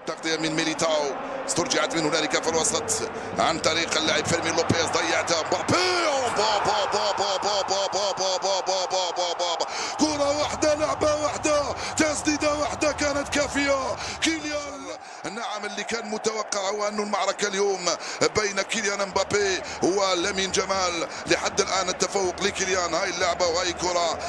تغطية من ميليتاو استرجعت من هنالك في الوسط عن طريق اللاعب فيرمين لوبيز ضيعتها كرة واحدة لعبة واحدة تسديدة واحدة كانت كافية. كيليان نعم اللي كان متوقع هو أن المعركة اليوم بين كيليان امبابي ولامين جمال. لحد الآن التفوق لكيليان. هاي اللعبة وهاي كرة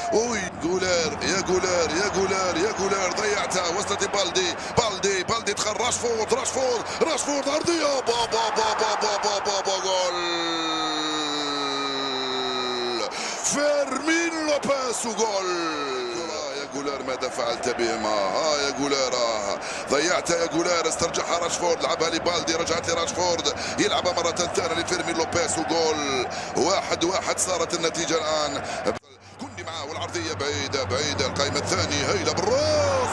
جولير يا جولير يا جولير يا جولير ضيعتها وصلت بالدي دخل راشفورد أرضية بابا جول فيرمين لوبيز وجول. جولير ماذا فعلت بهما؟ يا جولير ضيعتها يا جولير استرجعها راشفورد لعبها لبالدي رجعت لراشفورد يلعبها مرة ثانية لفيرمين لوبيز وجول. 1-1 صارت النتيجة الآن. كوندي معاه والعرضية بعيدة القائمة الثاني هيلة بالراس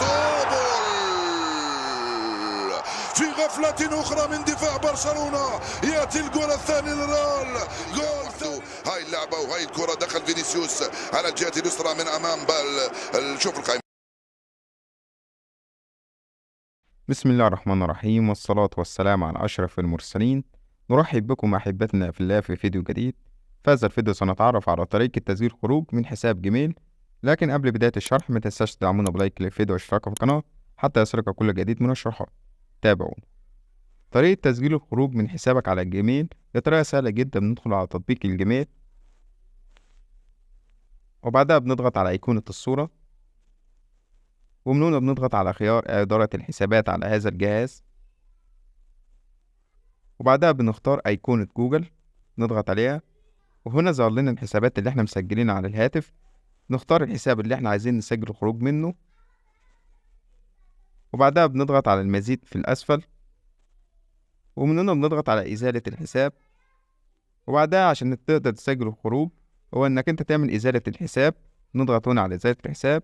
في غفلة أخرى من دفاع برشلونة يأتي الجول الثاني للريال. جول هاي اللعبة وهاي الكرة دخل فينيسيوس على الجهة اليسرى من أمام شوف القائمة. بسم الله الرحمن الرحيم والصلاة والسلام على أشرف المرسلين. نرحب بكم أحبتنا في الله في فيديو جديد. في هذا الفيديو سنتعرف على طريقة تسجيل خروج من حساب جيميل. لكن قبل بداية الشرح ما تنساش تدعمونا بلايك للفيديو واشتراك في القناة حتى يصلك كل جديد من الشروحات. تابعونا. طريقة تسجيل الخروج من حسابك على الجيميل بطريقة سهلة جدا. بندخل على تطبيق الجيميل وبعدها بنضغط على أيقونة الصورة ومن هنا بنضغط على خيار إدارة الحسابات على هذا الجهاز وبعدها بنختار أيقونة جوجل نضغط عليها وهنا ظهر لنا الحسابات اللي احنا مسجلينها على الهاتف. نختار الحساب اللي احنا عايزين نسجل الخروج منه وبعدها بنضغط على المزيد في الأسفل ومن هنا بنضغط على إزالة الحساب. وبعدها عشان تقدر تسجل الخروج هو إنك أنت تعمل إزالة الحساب. نضغط هنا على إزالة الحساب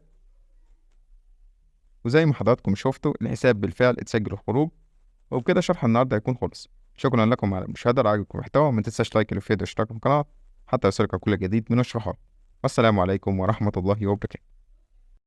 وزي ما حضراتكم شفتوا الحساب بالفعل اتسجل الخروج. وبكده شرح النهارده هيكون خلص. شكرا لكم على المشاهدة. لو عجبكم المحتوى ما تنساش لايك الفيديو واشتراك في القناة حتى يصلك كل جديد من الشروحات. والسلام عليكم ورحمة الله وبركاته.